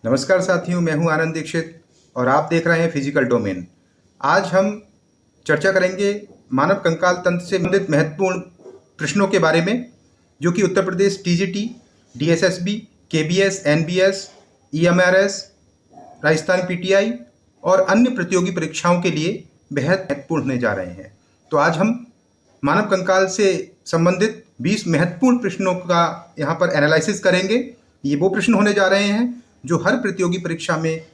नमस्कार साथियों, मैं हूं आनंद दीक्षित और आप देख रहे हैं फिजिकल डोमेन। आज हम चर्चा करेंगे मानव कंकाल तंत्र से संबंधित महत्वपूर्ण प्रश्नों के बारे में, जो कि Uttar Pradesh TGT, DSSB, KBS, NBS, EMRS, Rajasthan PTI और अन्य प्रतियोगी परीक्षाओं के लिए बेहद महत्वपूर्ण होने जा रहे हैं। तो आज हम मानव कंकाल से संबंधित 20 महत्वपूर्ण प्रश्नों का यहाँ पर एनालिसिस करेंगे। ये वो प्रश्न होने जा रहे हैं जो हर प्रतियोगी परीक्षा में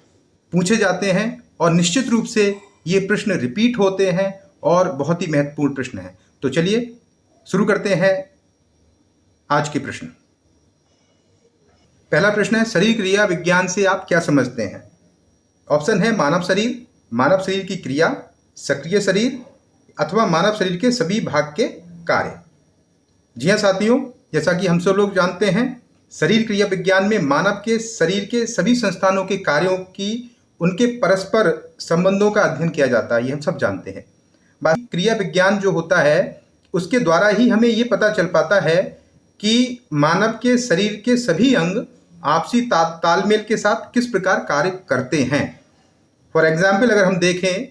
पूछे जाते हैं और निश्चित रूप से ये प्रश्न रिपीट होते हैं और बहुत ही महत्वपूर्ण प्रश्न हैं। तो चलिए शुरू करते हैं आज के प्रश्न। पहला प्रश्न है, शरीर क्रिया विज्ञान से आप क्या समझते हैं? ऑप्शन है मानव शरीर की क्रिया, सक्रिय शरीर अथवा मानव शरीर के सभी भाग के कार्य। जी हाँ साथियों, जैसा कि हम सब लोग जानते हैं, शरीर क्रिया विज्ञान में मानव के शरीर के सभी संस्थानों के कार्यों की उनके परस्पर संबंधों का अध्ययन किया जाता है, ये हम सब जानते हैं। बाकी क्रिया विज्ञान जो होता है उसके द्वारा ही हमें ये पता चल पाता है कि मानव के शरीर के सभी अंग आपसी तालमेल के साथ किस प्रकार कार्य करते हैं। फॉर एग्जाम्पल अगर हम देखें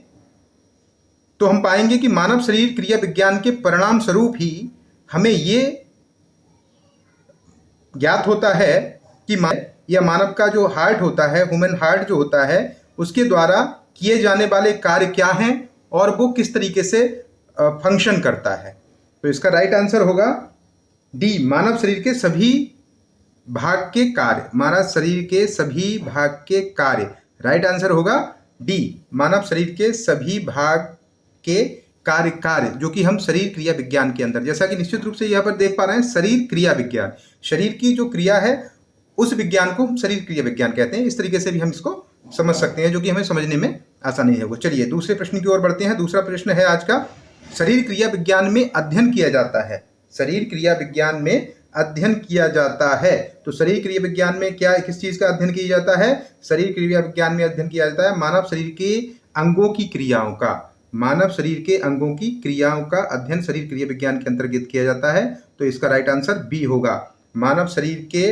तो हम पाएंगे कि मानव शरीर क्रिया विज्ञान के परिणाम स्वरूप ही हमें ये ज्ञात होता है कि मानव का जो हार्ट होता है, ह्यूमन हार्ट जो होता है, उसके द्वारा किए जाने वाले कार्य क्या हैं और वो किस तरीके से फंक्शन करता है। तो इसका राइट आंसर होगा डी, मानव शरीर के सभी भाग के कार्य। मानव शरीर के सभी भाग के कार्य, राइट आंसर होगा डी, मानव शरीर के सभी भाग के कार्य, जो कि हम शरीर क्रिया विज्ञान के अंदर, जैसा कि निश्चित रूप से यहाँ पर देख पा रहे हैं, शरीर क्रिया विज्ञान, शरीर की जो क्रिया है उस विज्ञान को हम शरीर क्रिया विज्ञान कहते हैं। इस तरीके से भी हम इसको समझ सकते हैं, जो कि हमें समझने में आसानी है। वो चलिए दूसरे प्रश्न की ओर बढ़ते हैं। दूसरा प्रश्न है आज का, शरीर क्रिया विज्ञान में अध्ययन किया जाता है। शरीर क्रिया विज्ञान में अध्ययन किया जाता है। तो शरीर क्रिया विज्ञान में क्या, किस चीज का अध्ययन किया जाता है? शरीर क्रिया विज्ञान में अध्ययन किया जाता है मानव शरीर के अंगों की क्रियाओं का। मानव शरीर के अंगों की क्रियाओं का अध्ययन शरीर क्रिया विज्ञान के अंतर्गत किया जाता है। तो इसका राइट आंसर बी होगा, मानव शरीर के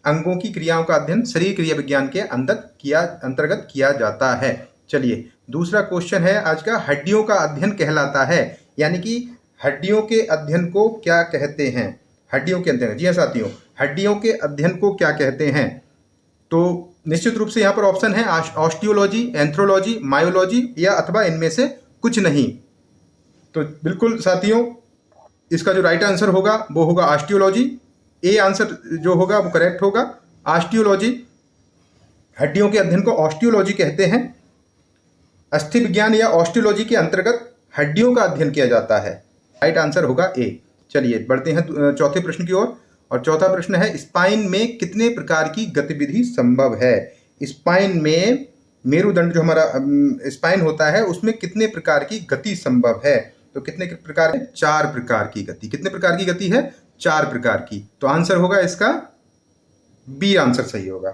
अंगों की क्रियाओं का अध्ययन शरीर क्रिया विज्ञान के अंतर्गत किया जाता है। चलिए दूसरा क्वेश्चन है आज का, हड्डियों का अध्ययन कहलाता है, यानी कि हड्डियों के अध्ययन को क्या कहते हैं? हड्डियों के अध्ययन, जी हाँ साथियों, हड्डियों के अध्ययन को क्या कहते हैं? तो निश्चित रूप से यहाँ पर ऑप्शन है ऑस्टियोलॉजी, एंथ्रोलॉजी, मायोलॉजी या अथवा इनमें से कुछ नहीं। तो बिल्कुल साथियों, इसका जो राइट आंसर होगा वो होगा ऑस्टियोलॉजी। ए आंसर जो होगा वो करेक्ट होगा, ऑस्टियोलॉजी। हड्डियों के अध्ययन को ऑस्टियोलॉजी कहते हैं। अस्थि विज्ञान या ऑस्टियोलॉजी के अंतर्गत हड्डियों का अध्ययन किया जाता है। राइट आंसर होगा ए। चलिए बढ़ते हैं चौथे प्रश्न की ओर। और चौथा प्रश्न है, स्पाइन में कितने प्रकार की गतिविधि संभव है? स्पाइन में, मेरुदंड जो हमारा स्पाइन होता है, उसमें कितने प्रकार की गति संभव है? तो कितने प्रकार है? 4 प्रकार की गति। कितने प्रकार की गति है? 4 प्रकार की। तो आंसर होगा इसका बी, आंसर सही होगा।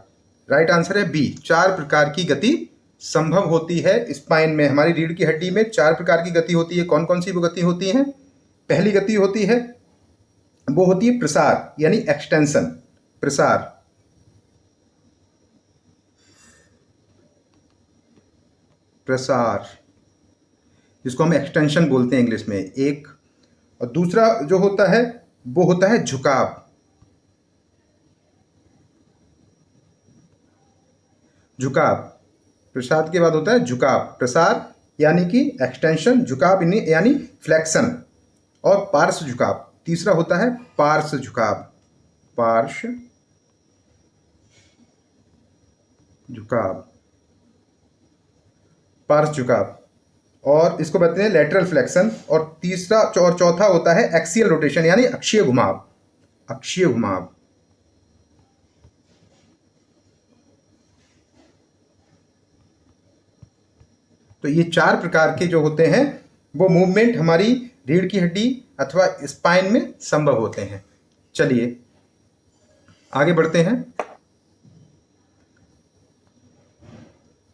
राइट आंसर है बी, 4 प्रकार की गति संभव होती है स्पाइन में। हमारी रीढ़ की हड्डी में 4 प्रकार की गति होती है। कौन कौन सी वो गति होती है? पहली गति होती है वो होती है प्रसार, यानी एक्सटेंशन, प्रसार। प्रसार जिसको हम एक्सटेंशन बोलते हैं इंग्लिश में, एक। और दूसरा जो होता है वो होता है झुकाव। झुकाव, प्रसार के बाद होता है झुकाव। प्रसार यानी कि एक्सटेंशन, झुकाव यानी फ्लेक्शन, और पार्श्व झुकाव। तीसरा होता है पार्श्व झुकाव, पार्श्व झुकाव, पार्श्व झुकाव, और इसको कहते हैं लेटरल फ्लेक्शन। और तीसरा और चौथा होता है एक्सियल रोटेशन, यानी अक्षीय घुमाव, अक्षीय घुमाव। तो ये 4 प्रकार के जो होते हैं वो मूवमेंट हमारी रीढ़ की हड्डी अथवा स्पाइन में संभव होते हैं। चलिए आगे बढ़ते हैं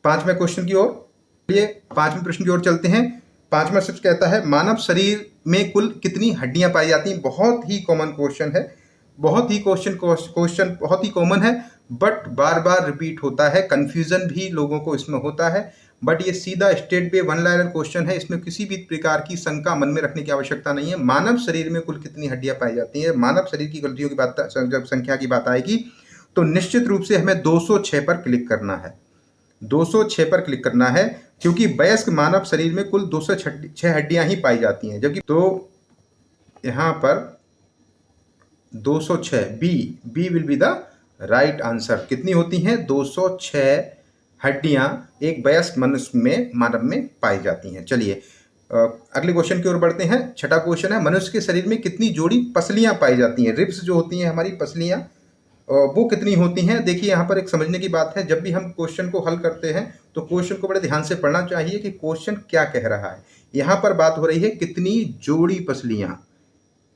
5वें क्वेश्चन की ओर। चलिए 5वें प्रश्न की ओर चलते हैं। 5वां प्रश्न कहता है, मानव शरीर में कुल कितनी हड्डियां पाई जाती हैं? बहुत ही कॉमन क्वेश्चन है, बहुत ही कॉमन है, बट बार बार रिपीट होता है, कंफ्यूजन भी लोगों को इसमें होता है। बट ये सीधा स्टेट पे वन लाइनर क्वेश्चन है, इसमें किसी भी प्रकार की शंका मन में रखने की आवश्यकता नहीं है। मानव शरीर में कुल कितनी हड्डियां पाई जाती हैं, मानव शरीर की हड्डियों की बात, जब संख्या की बात आएगी तो निश्चित रूप से हमें 206 पर क्लिक करना है, 206 पर क्लिक करना है, क्योंकि वयस्क मानव शरीर में कुल 206 हड्डियां ही पाई जाती हैं। जबकि तो यहाँ पर 206, B will be the right answer. कितनी होती हैं? 206 हड्डियां एक वयस्क मनुष्य में, मानव में पाई जाती हैं। चलिए अगले क्वेश्चन की ओर बढ़ते हैं। छठा क्वेश्चन है, मनुष्य के शरीर में कितनी जोड़ी पसलियां पाई जाती हैं? रिब्स जो होती हैं हमारी पसलियां, वो कितनी होती हैं? देखिए यहाँ पर एक समझने की बात है, जब भी हम क्वेश्चन को हल करते हैं तो क्वेश्चन को बड़े ध्यान से पढ़ना चाहिए कि क्वेश्चन क्या कह रहा है। यहाँ पर बात हो रही है कितनी जोड़ी पसलियां,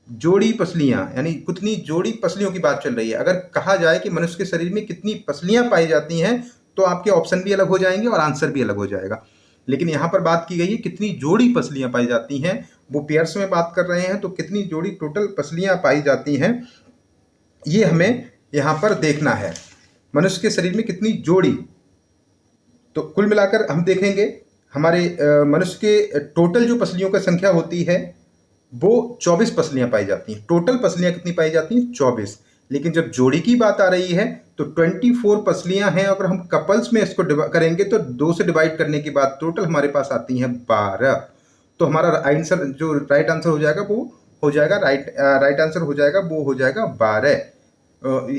जोड़ी पसलियां यानी कितनी जोड़ी पसलियों की बात चल रही है। अगर कहा जाए कि मनुष्य के शरीर में कितनी पसलियां पाई जाती हैं तो आपके ऑप्शन भी अलग हो जाएंगे और आंसर भी अलग हो जाएगा। लेकिन यहाँ पर बात की गई है कितनी जोड़ी पसलियां पाई जाती हैं, वो पेयर्स में बात कर रहे हैं, तो कितनी जोड़ी टोटल पसलियां पाई जाती हैं ये हमें यहाँ पर देखना है। मनुष्य के शरीर में कितनी जोड़ी, तो कुल मिलाकर हम देखेंगे हमारे मनुष्य के टोटल जो पसलियों की संख्या होती है वो 24 पसलियां पाई जाती हैं। टोटल पसलियां कितनी पाई जाती हैं? 24। लेकिन जब जोड़ी की बात आ रही है तो 24 पसलियां हैं। अगर हम कपल्स में इसको करेंगे तो 2 से डिवाइड करने के बाद टोटल हमारे पास आती हैं 12। तो हमारा आंसर जो राइट आंसर हो जाएगा वो हो जाएगा राइट आंसर हो जाएगा, वो हो जाएगा 12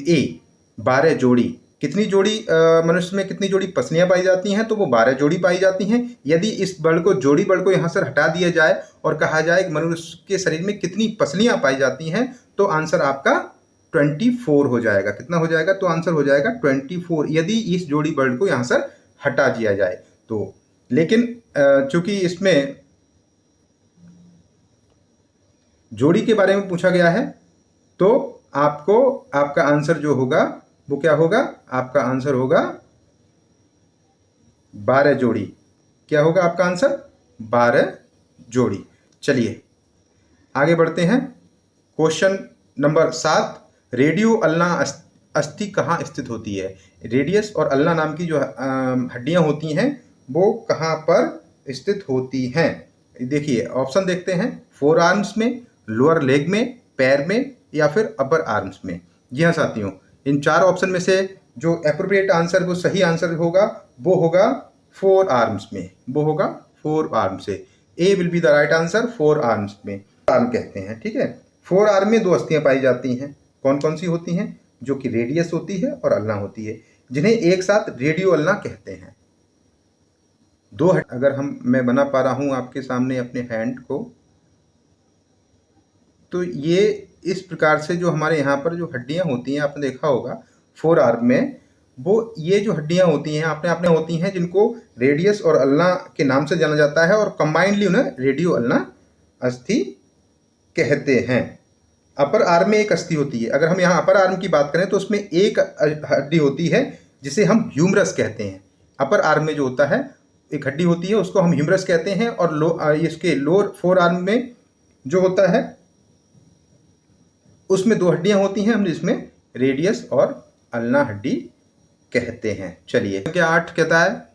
ए, 12 जोड़ी। कितनी जोड़ी मनुष्य में कितनी जोड़ी पसलियां पाई जाती हैं? तो वो 12 जोड़ी पाई जाती हैं। यदि इस बल को, जोड़ी बल को यहाँ से हटा दिया जाए और कहा जाए कि मनुष्य के शरीर में कितनी पसलियां पाई जाती हैं तो आंसर आपका 24 हो जाएगा। कितना हो जाएगा? तो आंसर हो जाएगा 24, यदि इस जोड़ी बल को यहाँ से हटा दिया जाए तो। लेकिन चूंकि इसमें जोड़ी के बारे में पूछा गया है तो आपको आपका आंसर जो होगा वो क्या होगा? आपका आंसर होगा 12 जोड़ी। क्या होगा आपका आंसर? 12 जोड़ी। चलिए आगे बढ़ते हैं। क्वेश्चन नंबर 7, रेडियो अल्ना अस्थि कहाँ स्थित होती है? रेडियस और अल्ना नाम की जो हड्डियां होती हैं वो कहाँ पर स्थित होती हैं? देखिए ऑप्शन देखते हैं, फोर आर्म्स में, लोअर लेग में, पैर में, या फिर अपर आर्म्स में। जी हाँ साथियों, इन 4 ऑप्शन में से जो एप्रोप्रिएट आंसर, वो सही आंसर होगा, वो होगा 4 आर्म्स में, वो होगा 4 आर्म से। A will be the right answer, 4 arms में आर्म कहते हैं। ठीक है, 4 आर्म में 2 अस्थियां पाई जाती हैं। कौन कौन सी होती हैं? जो कि रेडियस होती है और अल्ना होती है, जिन्हें एक साथ रेडियो अल्ना कहते हैं। 2 अगर मैं बना पा रहा हूं आपके सामने अपने हैंड को, तो ये इस प्रकार से जो हमारे यहाँ पर जो हड्डियां होती हैं, आपने देखा होगा 4 आर्म में, वो ये जो हड्डियां होती हैं आपने होती हैं जिनको रेडियस और अल्ना के नाम से जाना जाता है, और कंबाइंडली उन्हें रेडियो अल्ना अस्थि कहते हैं। अपर आर्म में एक अस्थि होती है। अगर हम यहाँ अपर आर्म की बात करें तो उसमें एक हड्डी होती है जिसे हम ह्यूमरस कहते हैं। अपर आर्म में जो होता है एक हड्डी होती है उसको हम ह्यूमरस कहते हैं, और इसके लोअर 4 आर्म में जो होता है उसमें 2 हड्डियां होती हैं, हम जिसमें रेडियस और अल्ना हड्डी कहते हैं। चलिए क्या 8 कहता है,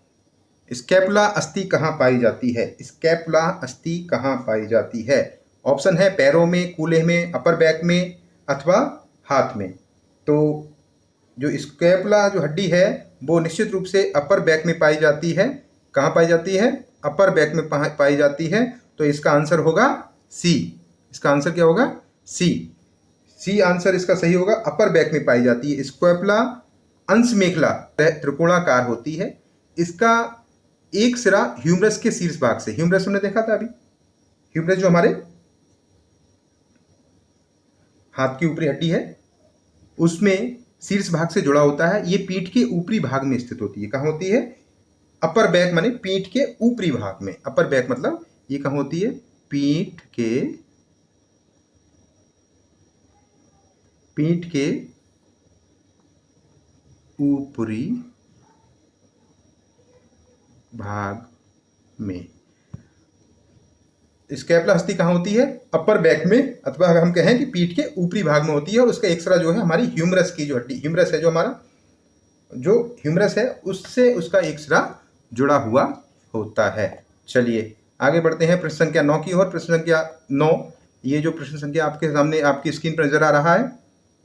स्कैपुला अस्थि कहाँ पाई जाती है? स्कैपुला अस्थि कहाँ पाई जाती है? ऑप्शन है पैरों में, कूल्हे में, अपर बैक में, अथवा हाथ में। तो जो स्कैपुला जो हड्डी है वो निश्चित रूप से अपर बैक में पाई जाती है। कहाँ पाई जाती है? अपर बैक में पाई जाती है। तो इसका आंसर होगा सी। इसका आंसर क्या होगा? सी आंसर इसका सही होगा। अपर बैक में पाई जाती है। स्कैपुला अंश मेखला त्रिकोणाकार होती है। इसका एक सिरा ह्यूमरस के शीर्ष भाग से, ह्यूमरस हमने देखा था अभी, ह्यूमरस जो हमारे हाथ की ऊपरी हड्डी है उसमें शीर्ष भाग से जुड़ा होता है। ये पीठ के ऊपरी भाग में स्थित होती है। कहाँ होती है? अपर बैक माने पीठ के ऊपरी भाग में। अपर बैक मतलब ये कहाँ होती है? पीठ के ऊपरी भाग में। स्कैपुला अस्थि कहाँ होती है? अपर बैक में, अथवा अगर हम कहें कि पीठ के ऊपरी भाग में होती है, और उसका एक सिरा जो है हमारी ह्यूमरस की जो हड्डी, ह्यूमरस है जो हमारा जो ह्यूमरस है उससे उसका एक सिरा जुड़ा हुआ होता है। चलिए आगे बढ़ते हैं प्रश्न संख्या 9 की ओर। प्रश्न संख्या 9, ये जो प्रश्न संख्या आपके सामने आपकी स्क्रीन पर नजर आ रहा है,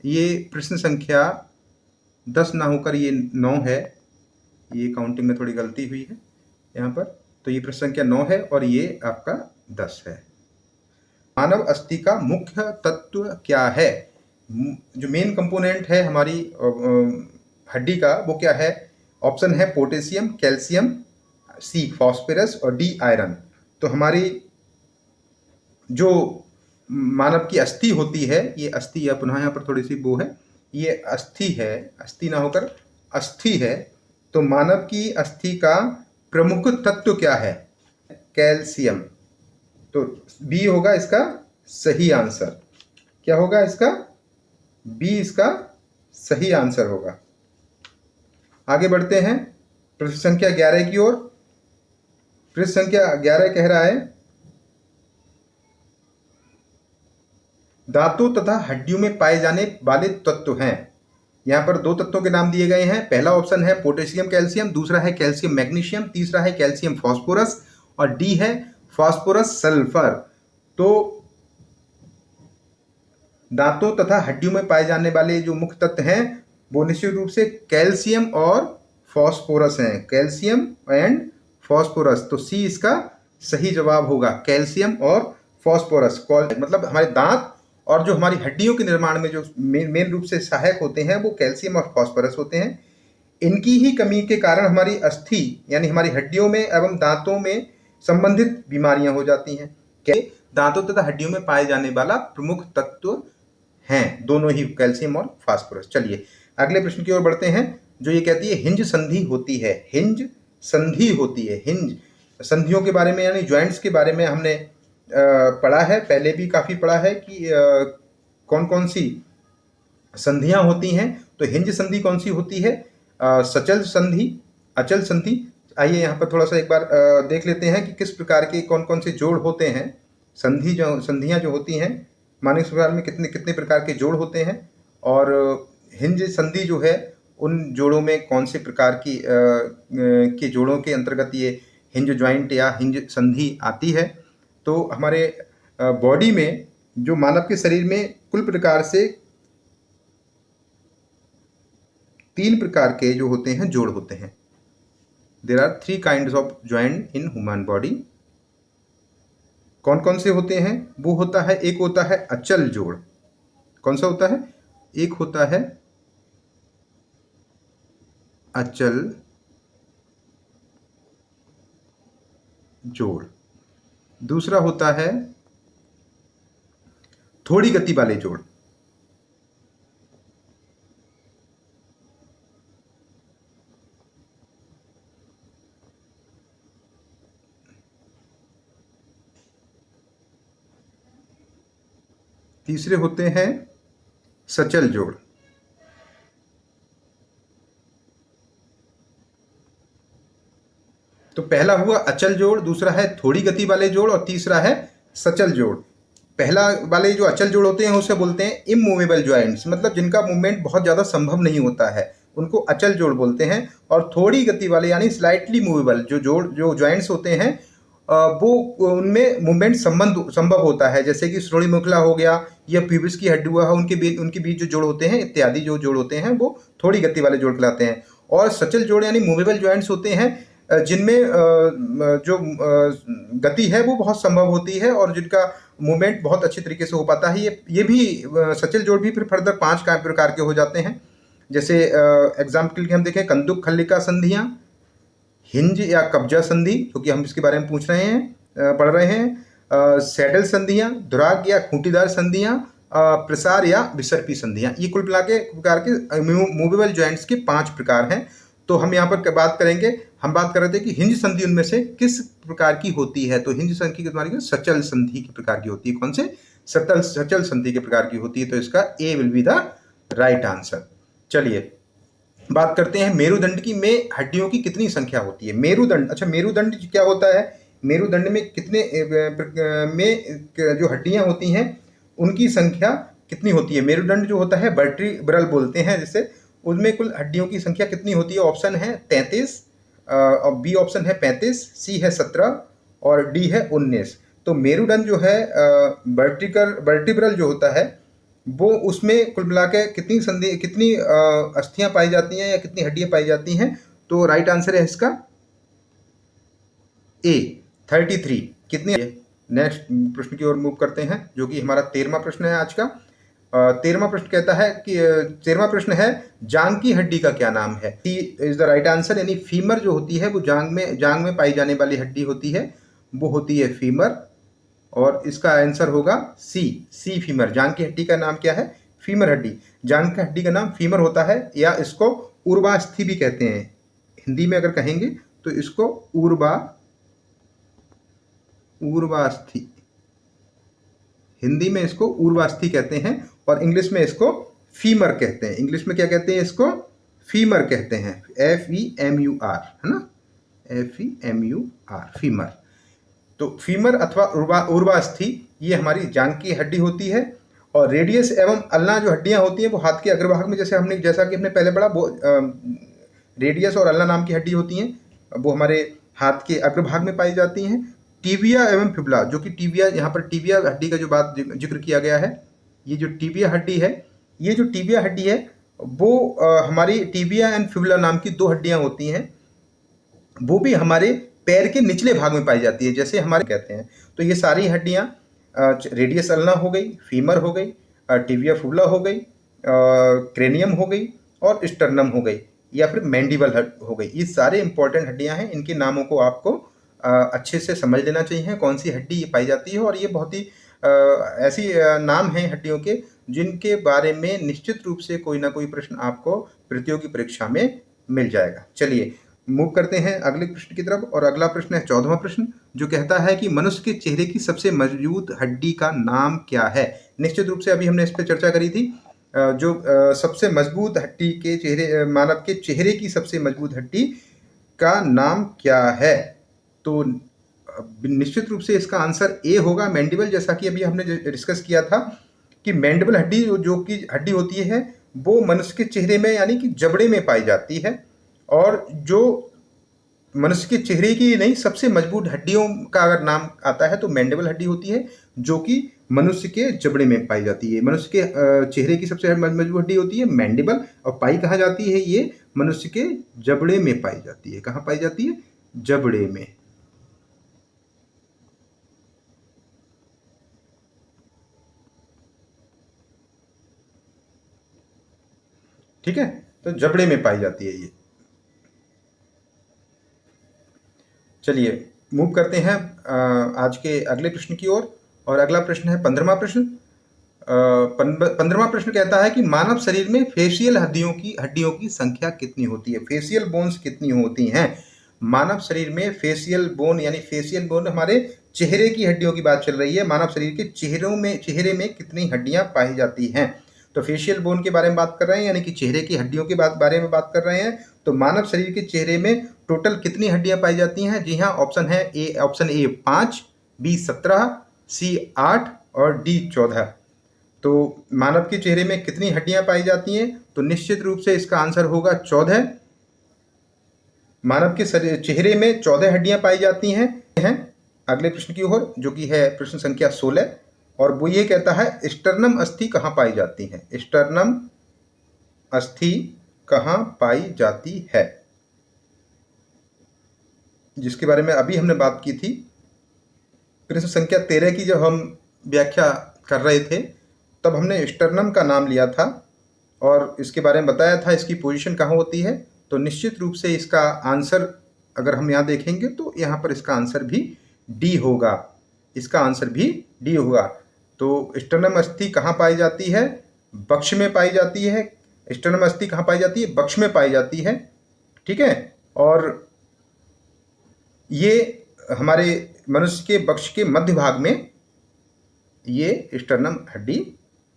ये प्रश्न संख्या 10 ना होकर ये 9 है। ये काउंटिंग में थोड़ी गलती हुई है यहाँ पर। तो ये प्रश्न संख्या 9 है और ये आपका 10 है। मानव अस्थि का मुख्य तत्व क्या है? जो मेन कंपोनेंट है हमारी हड्डी का, वो क्या है? ऑप्शन है पोटेशियम, कैल्शियम, सी फॉस्फोरस और डी आयरन। तो हमारी जो मानव की अस्थि होती है, ये अस्थि या पुनः यहाँ पर थोड़ी सी वो है, ये अस्थि है, अस्थि ना होकर अस्थि है। तो मानव की अस्थि का प्रमुख तत्व क्या है? कैल्शियम। तो बी होगा इसका सही आंसर। क्या होगा इसका? बी इसका सही आंसर होगा। आगे बढ़ते हैं प्रश्न संख्या 11 की ओर। प्रश्न संख्या 11 कह रहा है दांतों तथा हड्डियों में पाए जाने वाले तत्व हैं। यहाँ पर दो तत्वों के नाम दिए गए हैं। पहला ऑप्शन है पोटेशियम कैल्शियम, दूसरा है कैल्शियम मैग्नीशियम, तीसरा है कैल्शियम फास्फोरस और डी है फास्फोरस सल्फर। तो दांतों तथा हड्डियों में पाए जाने वाले जो मुख्य तत्व हैं वो निश्चित रूप से कैल्शियम और फास्फोरस हैं। Calcium and phosphorus. तो सी इसका सही जवाब होगा, कैल्शियम और फास्फोरस। मतलब हमारे दांत और जो हमारी हड्डियों के निर्माण में जो मेन रूप से सहायक होते हैं वो कैल्शियम और फास्फोरस होते हैं। इनकी ही कमी के कारण हमारी अस्थि यानी हमारी हड्डियों में एवं दांतों में संबंधित बीमारियां हो जाती हैं। दांतों तथा हड्डियों में पाए जाने वाला प्रमुख तत्व हैं दोनों ही, कैल्शियम और फास्फोरस। चलिए अगले प्रश्न की ओर बढ़ते हैं, जो ये कहती है हिंज संधि होती है। हिंज संधि होती है। हिंज संधियों के बारे में यानी ज्वाइंट्स के बारे में हमने पढ़ा है, पहले भी काफ़ी पढ़ा है कि कौन कौन सी संधियां होती हैं। तो हिंज संधि कौन सी होती है? सचल संधि, अचल संधि। आइए यहाँ पर थोड़ा सा एक बार देख लेते हैं कि किस प्रकार के कौन कौन से जोड़ होते हैं। संधियां जो होती हैं मानव शरीर में कितने कितने प्रकार के जोड़ होते हैं, और हिंज संधि जो है उन जोड़ों में कौन से प्रकार की के जोड़ों के अंतर्गत ये हिंज ज्वाइंट या हिंज संधि आती है। तो हमारे बॉडी में जो मानव के शरीर में कुल प्रकार से 3 प्रकार के जो होते हैं जोड़ होते हैं। There are 3 kinds of joint in human body. कौन कौन से होते हैं? वो होता है, एक होता है अचल जोड़। कौन सा होता है? एक होता है अचल जोड़, दूसरा होता है थोड़ी गति वाले जोड़। तीसरे होते हैं सचल जोड़। तो पहला हुआ अचल जोड़, दूसरा है थोड़ी गति वाले जोड़ और तीसरा है सचल जोड़। पहला वाले जो अचल जोड़ होते हैं उसे बोलते हैं इमूवेबल ज्वाइंट्स, मतलब जिनका मूवमेंट बहुत ज़्यादा संभव नहीं होता है, उनको अचल जोड़ बोलते हैं। और थोड़ी गति वाले यानी स्लाइटली मूवेबल जो ज्वाइंट्स होते हैं वो उनमें मूवमेंट संभव होता है, जैसे कि श्रोणि मुखला हो गया या प्यूबिस की हड्डी हुआ है, उनके बीच जो जोड़ होते हैं इत्यादि जो जोड़ होते हैं वो थोड़ी गति वाले जोड़ कहलाते हैं। और सचल जोड़ यानी मूवेबल ज्वाइंट्स होते हैं जिनमें जो गति है वो बहुत संभव होती है और जिनका मूवमेंट बहुत अच्छी तरीके से हो पाता है। ये भी सचल जोड़ भी फिर फर्दर 5 प्रकार के हो जाते हैं। जैसे एग्जाम्पल के लिए हम देखें कंदुक खल्लिका संधियाँ, हिंज या कब्जा संधि, क्योंकि हम इसके बारे में पढ़ रहे हैं, सैडल संधियाँ, दुराग या खूंटीदार संधियाँ, प्रसार या विसर्पी संधियाँ। ये कुल मिला के प्रकार के मूवेबल ज्वाइंट्स के 5 प्रकार हैं। तो हम यहाँ पर बात करेंगे, हम बात कर रहे थे कि हिंज संधि उनमें से किस प्रकार की होती है। तो हिंज संधि के द्वारा सचल संधि के प्रकार की होती है। कौन से? सचल संधि के प्रकार की होती है। तो इसका A will be the right answer. चलिए बात करते हैं मेरुदंड की, में हड्डियों की कितनी संख्या होती है? मेरुदंड, अच्छा मेरुदंड क्या होता है? मेरुदंड में कितने में जो हड्डियां होती हैं उनकी संख्या कितनी होती है? मेरुदंड जो होता है वर्टिब्रल बोलते हैं जिसे, उनमें कुल हड्डियों की संख्या कितनी होती है? ऑप्शन है 33, और बी ऑप्शन है 35, सी है 17 और डी है 19। तो मेरुदंड जो है वर्टिब्रल जो होता है वो उसमें कुल मिला के कितनी अस्थियां पाई जाती हैं या कितनी हड्डियां पाई जाती हैं? तो राइट आंसर है इसका ए 33। कितनी? नेक्स्ट प्रश्न की ओर मूव करते हैं जो कि हमारा 13वां प्रश्न है आज का। 13वां प्रश्न कहता है कि 13वां प्रश्न है जांग की हड्डी का क्या नाम है? सी इज द राइट आंसर, यानी फीमर जो होती है वो जांग में पाई जाने वाली हड्डी होती है, वो होती है फीमर। और इसका आंसर होगा सी फीमर। जांग की हड्डी का नाम क्या है? फीमर हड्डी। जांग की हड्डी का नाम फीमर होता है, या इसको ऊर्वास्थि भी कहते हैं। हिंदी में अगर कहेंगे तो इसको ऊर्वास्थि, हिंदी में इसको ऊर्वास्थि कहते हैं और इंग्लिश में इसको फीमर कहते हैं। इंग्लिश में क्या कहते हैं? इसको फीमर कहते हैं, FEMUR, है ना, FEMUR, फीमर। तो फीमर अथवा ऊर्वास्थि ये हमारी जांग की हड्डी होती है। और रेडियस एवं अल्ना जो हड्डियां होती हैं वो हाथ के अग्रभाग में, जैसा कि हमने पहले पढ़ा, वो रेडियस और अल्ना नाम की हड्डी होती हैं, वो हमारे हाथ के अग्रभाग में पाई जाती हैं। टीबिया एवं फिबुला, जो कि टीबिया, यहाँ पर टीबिया हड्डी का जो बात जिक्र किया गया है, ये जो टीबिया हड्डी है, ये जो टीबिया हड्डी है वो हमारी टीबिया एंड फिबुला नाम की 2 हड्डियां होती हैं, वो भी हमारे पैर के निचले भाग में पाई जाती है, जैसे हमारे कहते हैं। तो ये सारी हड्डियां, रेडियस अल्ना हो गई, फीमर हो गई, टिबिया फिबुला हो गई, क्रेनियम हो गई और स्टर्नम हो गई, या फिर मैंडिबल हो गई, ये सारे इंपॉर्टेंट हड्डियां हैं। इनके नामों को आपको अच्छे से समझ लेना चाहिए, कौन सी हड्डी ये पाई जाती है। और ये बहुत ही ऐसी नाम हैं हड्डियों के जिनके बारे में निश्चित रूप से कोई ना कोई प्रश्न आपको प्रतियोगी परीक्षा में मिल जाएगा। चलिए मूव करते हैं अगले प्रश्न की तरफ, और अगला प्रश्न है 14वां प्रश्न, जो कहता है कि मनुष्य के चेहरे की सबसे मजबूत हड्डी का नाम क्या है? निश्चित रूप से अभी हमने इस पर चर्चा करी थी। जो सबसे मजबूत हड्डी के चेहरे, मानव के चेहरे की सबसे मजबूत हड्डी का नाम क्या है? तो निश्चित रूप से इसका आंसर ए होगा, मैंडिबल। जैसा कि अभी हमने डिस्कस किया था कि मैंडिबल हड्डी जो कि हड्डी होती है वो मनुष्य के चेहरे में यानी कि जबड़े में पाई जाती है, और जो मनुष्य के चेहरे की नहीं सबसे मजबूत हड्डियों का अगर नाम आता है तो मैंडिबल हड्डी होती है, जो कि मनुष्य के जबड़े में पाई जाती है। मनुष्य के चेहरे की सबसे मजबूत हड्डी होती है मैंडिबल, और पाई कहाँ जाती है? ये मनुष्य के जबड़े में पाई जाती है। कहाँ पाई जाती है? जबड़े में। ठीक है, तो जबड़े में पाई जाती है ये। चलिए मूव करते हैं आज के अगले प्रश्न की ओर, और अगला प्रश्न है 15वां प्रश्न। 15वां प्रश्न कहता है कि मानव शरीर में फेशियल हड्डियों की संख्या कितनी होती है? फेशियल बोन्स कितनी होती हैं? मानव शरीर में फेशियल बोन, यानी फेशियल बोन हमारे चेहरे की हड्डियों की बात चल रही है। मानव शरीर के चेहरे में कितनी हड्डियां पाई जाती हैं? तो फेशियल बोन के बारे में बात कर रहे हैं, यानी कि चेहरे की हड्डियों के बारे में बात कर रहे हैं। तो मानव शरीर के चेहरे में टोटल कितनी हड्डियां पाई जाती हैं? जी हाँ, ऑप्शन ए 5, बी 17, सी 8 और डी 14। तो मानव के चेहरे में कितनी हड्डियां पाई जाती हैं? तो निश्चित रूप से इसका आंसर होगा 14। मानव के चेहरे में 14 हड्डियां पाई जाती हैं। अगले प्रश्न की ओर, जो कि है प्रश्न संख्या 16, और वो ये कहता है स्टर्नम अस्थि कहाँ पाई जाती है? स्टर्नम अस्थि कहाँ पाई जाती है, जिसके बारे में अभी हमने बात की थी। प्रश्न संख्या 13 की जब हम व्याख्या कर रहे थे तब हमने स्टर्नम का नाम लिया था और इसके बारे में बताया था इसकी पोजीशन कहाँ होती है। तो निश्चित रूप से इसका आंसर अगर हम यहाँ देखेंगे तो यहाँ पर इसका आंसर भी डी होगा। इसका आंसर भी डी होगा। तो स्टर्नम अस्थि कहाँ पाई जाती है? वक्ष में पाई जाती है। स्टर्नम अस्थि कहाँ पाई जाती है? वक्ष में पाई जाती है। ठीक है, और ये हमारे मनुष्य के वक्ष के मध्य भाग में ये स्टर्नम हड्डी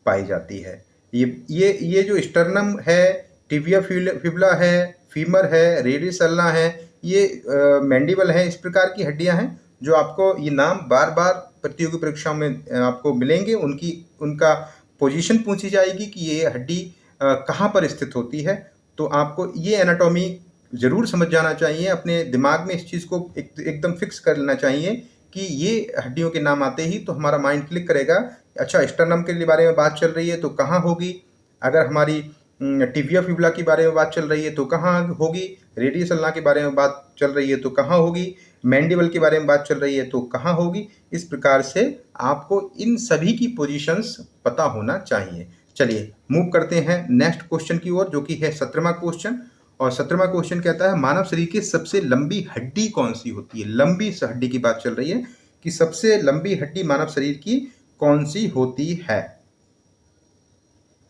पाई जाती है। ये जो स्टर्नम है, टिबिया फिबुला है, फीमर है, रेडियस अल्ना है, ये मैंडिबल है, इस प्रकार की हड्डियां हैं जो आपको ये नाम बार बार प्रतियोगी परीक्षाओं में आपको मिलेंगे। उनका पोजीशन पूछी जाएगी कि ये हड्डी कहाँ पर स्थित होती है। तो आपको ये एनाटॉमी ज़रूर समझ जाना चाहिए, अपने दिमाग में इस चीज़ को एकदम फिक्स कर लेना चाहिए कि ये हड्डियों के नाम आते ही तो हमारा माइंड क्लिक करेगा। अच्छा, स्टर्नम के बारे में बात चल रही है तो कहाँ होगी, अगर हमारी टिबिया फिबुला के बारे में बात चल रही है तो कहाँ होगी, रेडियस अल्ना के बारे में बात चल रही है तो कहाँ होगी, मैंडिबल के बारे में बात चल रही है तो कहाँ होगी। इस प्रकार से आपको इन सभी की पोजीशंस पता होना चाहिए। चलिए मूव करते हैं नेक्स्ट क्वेश्चन की ओर, जो कि है 17वां क्वेश्चन। और 17वां क्वेश्चन कहता है मानव शरीर की सबसे लंबी हड्डी कौन सी होती है। लंबी हड्डी की बात चल रही है कि सबसे लंबी हड्डी मानव शरीर की कौन सी होती है।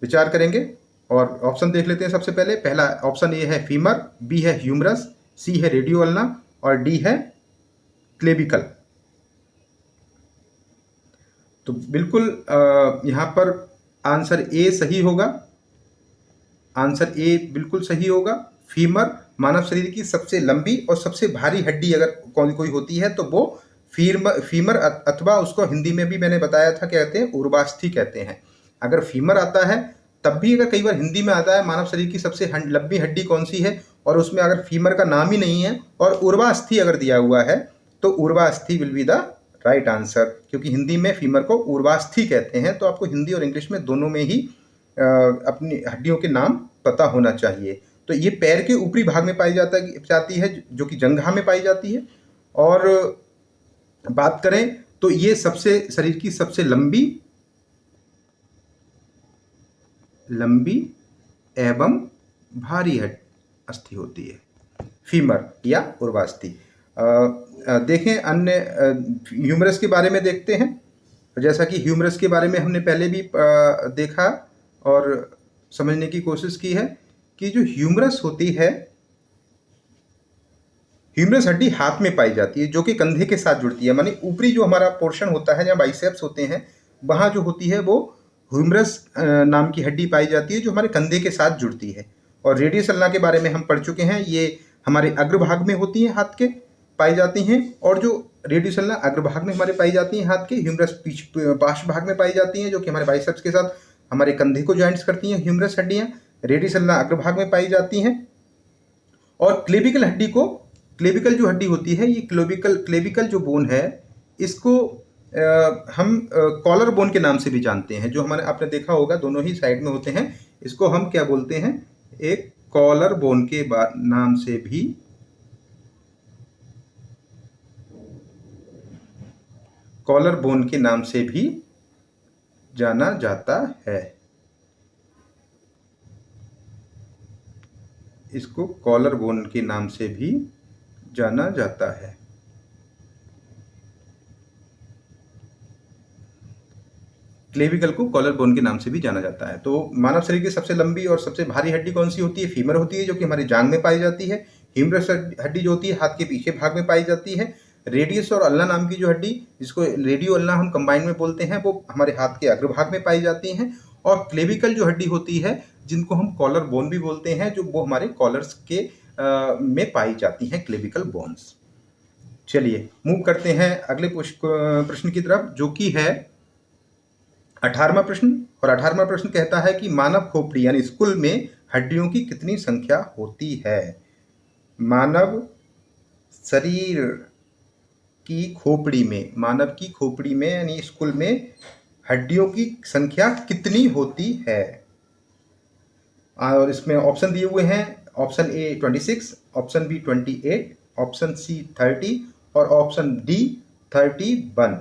विचार करेंगे और ऑप्शन देख लेते हैं। सबसे पहले पहला ऑप्शन ए है फीमर, बी है ह्यूमरस, सी है रेडियोअल्ना और डी है क्लेविकल। तो बिल्कुल यहाँ पर आंसर ए सही होगा। आंसर ए बिल्कुल सही होगा। फीमर मानव शरीर की सबसे लंबी और सबसे भारी हड्डी अगर कोई होती है तो वो फीमर अथवा उसको हिंदी में भी मैंने बताया था क्या कहते हैं, उर्वास्थि कहते हैं। अगर फीमर आता है तब भी अगर कई बार हिंदी में आता है मानव शरीर की सबसे लंबी हड्डी कौन सी है और उसमें अगर फीमर का नाम ही नहीं है और उर्वास्थि अगर दिया हुआ है तो उर्वास्थि will be the right answer, क्योंकि हिंदी में फीमर को उर्वास्थि कहते हैं। तो आपको हिंदी और इंग्लिश में दोनों में ही अपनी हड्डियों के नाम पता होना चाहिए। तो ये पैर के ऊपरी भाग में पाई जाती है जो कि जंघा में पाई जाती है। और बात करें तो ये सबसे शरीर की सबसे लंबी एवं भारी अस्थि होती है, फीमर या उर्वास्थि। देखें अन्य ह्यूमरस के बारे में देखते हैं। जैसा कि ह्यूमरस के बारे में हमने पहले भी देखा और समझने की कोशिश की है कि जो ह्यूमरस होती है, ह्यूमरस हड्डी हाथ में पाई जाती है जो कि कंधे के साथ जुड़ती है। माने ऊपरी जो हमारा पोर्शन होता है जहाँ बाइसेप्स होते हैं वहाँ जो होती है वो ह्यूमरस नाम की हड्डी पाई जाती है जो हमारे कंधे के साथ जुड़ती है। और रेडियस अल्ना के बारे में हम पढ़ चुके हैं, ये हमारे अग्रभाग में होती हैं, हाथ के पाई जाती हैं। और जो रेडियस अल्ना अग्रभाग में हमारे पाई जाती हैं हाथ के, ह्यूमरस पार्श्व भाग में पाई जाती हैं जो कि हमारे बाइसेप्स के साथ हमारे कंधे को ज्वाइंट्स करती हैं। ह्यूमरस हड्डियाँ रेडियस अल्ना अग्रभाग में पाई जाती हैं। और क्लेविकल जो हड्डी होती है, ये क्लेविकल जो बोन है इसको हम कॉलर बोन के नाम से भी जानते हैं। जो हमारे आपने देखा होगा दोनों ही साइड में होते हैं, इसको हम क्या बोलते हैं, एक कॉलर बोन के नाम से भी जाना जाता है। इसको कॉलर बोन के नाम से भी जाना जाता है। क्लेविकल को कॉलर बोन के नाम से भी जाना जाता है। तो मानव शरीर की सबसे लंबी और सबसे भारी हड्डी कौन सी होती है? फीमर होती है जो कि हमारी जांघ में पाई जाती है। ह्यूमरस हड्डी जो होती है हाथ के पीछे भाग में पाई जाती है। रेडियस और अल्ना नाम की जो हड्डी, जिसको रेडियो अल्ना हम कंबाइन में बोलते हैं, वो हमारे हाथ के अग्रभाग में पाई जाती हैं। और क्लेविकल जो हड्डी होती है जिनको हम कॉलर बोन भी बोलते हैं, जो वो हमारे कॉलर्स के में पाई जाती हैं, क्लेविकल बोन्स। चलिए मूव करते हैं अगले प्रश्न की तरफ, जो कि है 18वां प्रश्न। और 18वां प्रश्न कहता है कि मानव खोपड़ी यानी स्कुल में हड्डियों की कितनी संख्या होती है? मानव शरीर की खोपड़ी में, मानव की खोपड़ी में यानी स्कुल में हड्डियों की संख्या कितनी होती है? और इसमें ऑप्शन दिए हुए हैं, option A 26, option B 28, option C 30 और ऑप्शन डी 31।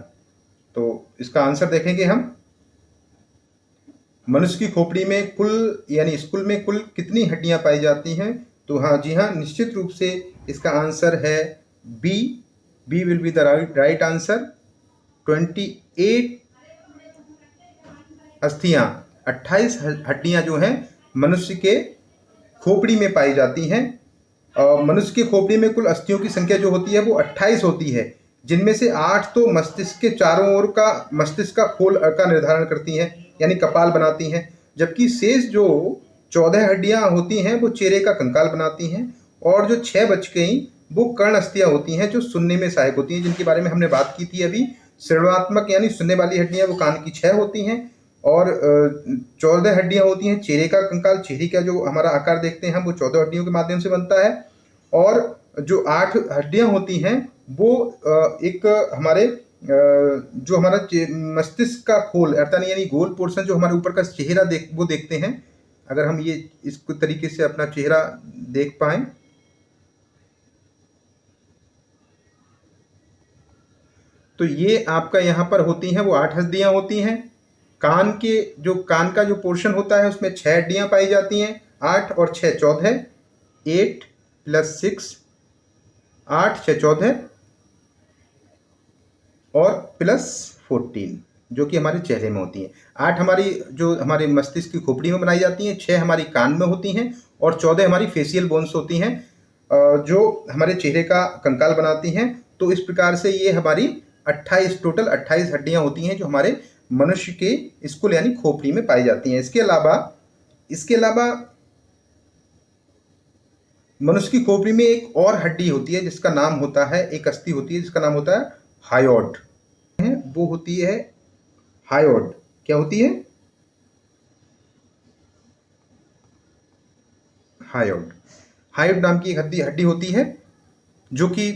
तो इसका आंसर देखेंगे हम। मनुष्य की खोपड़ी में कुल यानी स्कुल में कुल कितनी हड्डियां पाई जाती हैं? तो हाँ जी हाँ, निश्चित रूप से इसका आंसर है B. B will be the right answer. 28 अस्थियां, 28 हड्डियां जो हैं मनुष्य के खोपड़ी में पाई जाती हैं। और मनुष्य के खोपड़ी में कुल अस्थियों की संख्या जो होती है वो 28 होती है, जिनमें से 8 तो मस्तिष्क के चारों ओर का मस्तिष्क का खोल का निर्धारण करती हैं यानी कपाल बनाती हैं, जबकि शेष जो 14 हड्डियां होती हैं वो चेहरे का कंकाल बनाती हैं। और जो 6 बच गई वो कर्ण अस्थियां होती हैं जो सुनने में सहायक होती हैं, जिनके बारे में हमने बात की थी अभी। श्रवणात्मक यानी सुनने वाली हड्डियां वो कान की 6 होती हैं। और 14 हड्डियां होती हैं। चेहरे का कंकाल, चेहरे का जो हमारा आकार देखते हैं हम, वो 14 हड्डियों के माध्यम से बनता है। और जो 8 हड्डियां होती हैं वो एक हमारे जो हमारा मस्तिष्क का खोल अर्थात यानी गोल पोर्शन जो हमारे ऊपर का चेहरा वो देखते हैं। अगर हम ये इस तरीके से अपना चेहरा देख पाएं तो ये आपका यहाँ पर होती हैं वो 8 हड्डियां होती हैं। कान का जो पोर्शन होता है उसमें 6 हड्डियां पाई जाती हैं। 8 और 6 14, 8 + 6 8 6 14 और +14 जो कि हमारे चेहरे में होती हैं। 8 हमारी जो हमारे मस्तिष्क की खोपड़ी में बनाई जाती हैं, 6 हमारी कान में होती हैं और 14 हमारी फेशियल बोन्स होती हैं जो हमारे चेहरे का कंकाल बनाती हैं। तो इस प्रकार से ये हमारी 28 टोटल 28 हड्डियां होती हैं जो हमारे मनुष्य के स्कुल यानी खोपड़ी में पाई जाती हैं। इसके अलावा मनुष्य की खोपड़ी में एक और हड्डी होती है जिसका नाम होता है, एक अस्थि होती है जिसका नाम होता है हायोड। वो होती है हायोड। क्या होती है? हायोड नाम की एक हड्डी होती है जो कि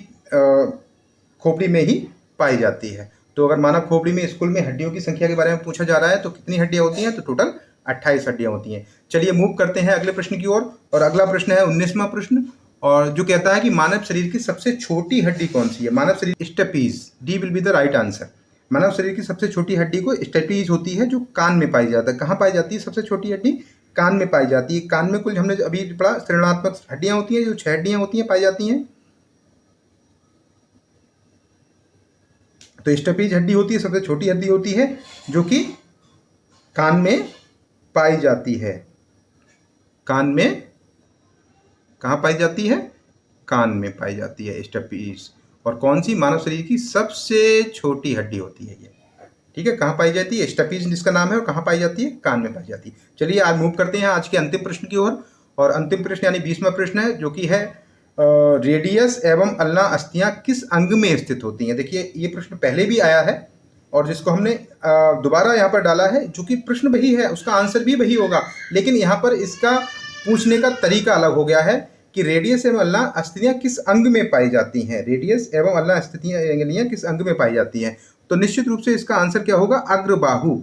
खोपड़ी में ही पाई जाती है। तो अगर मानव खोपड़ी में स्कूल में हड्डियों की संख्या के बारे में पूछा जा रहा है तो कितनी हड्डियां होती हैं? तो टोटल 28 हड्डियां होती हैं। चलिए मूव करते हैं अगले प्रश्न की ओर। और अगला प्रश्न है 19वां प्रश्न, और जो कहता है कि मानव शरीर की सबसे छोटी हड्डी कौन सी है? मानव शरीर stapes, D will be the right answer. मानव शरीर की सबसे छोटी हड्डी को स्टेपीज होती है जो कान में पाई जाती है। कहाँ पाई जाती है सबसे छोटी हड्डी? कान में पाई जाती है। कान में कुल हमने अभी पढ़ा ऋणात्मक हड्डियां होती हैं जो 6 हड्डियां होती हैं पाई जाती हैं। तो स्टेपीज हड्डी होती है सबसे छोटी हड्डी होती है जो कि कान में पाई जाती है। कान में कहाँ पाई जाती है? कान में पाई जाती है स्टेपीज। और कौन सी? मानव शरीर की सबसे छोटी हड्डी होती है ये। ठीक है, कहाँ पाई जाती है? स्टेपीज जिसका नाम है। और कहाँ पाई जाती है? कान में पाई जाती है। चलिए आज मूव करते हैं आज के अंतिम प्रश्न की ओर। और अंतिम प्रश्न यानी 20वां प्रश्न है जो कि है रेडियस एवं अल्ना अस्थियां किस अंग में स्थित होती हैं? देखिए ये प्रश्न पहले भी आया है और जिसको हमने दोबारा यहाँ पर डाला है, जो कि प्रश्न वही है उसका आंसर भी वही होगा, लेकिन यहाँ पर इसका पूछने का तरीका अलग हो गया है कि रेडियस एवं अल्ना अस्थियां किस अंग में पाई जाती हैं। रेडियस एवं अल्ना अस्थियां किस अंग में पाई जाती हैं? तो निश्चित रूप से इसका आंसर क्या होगा? अग्रबाहु।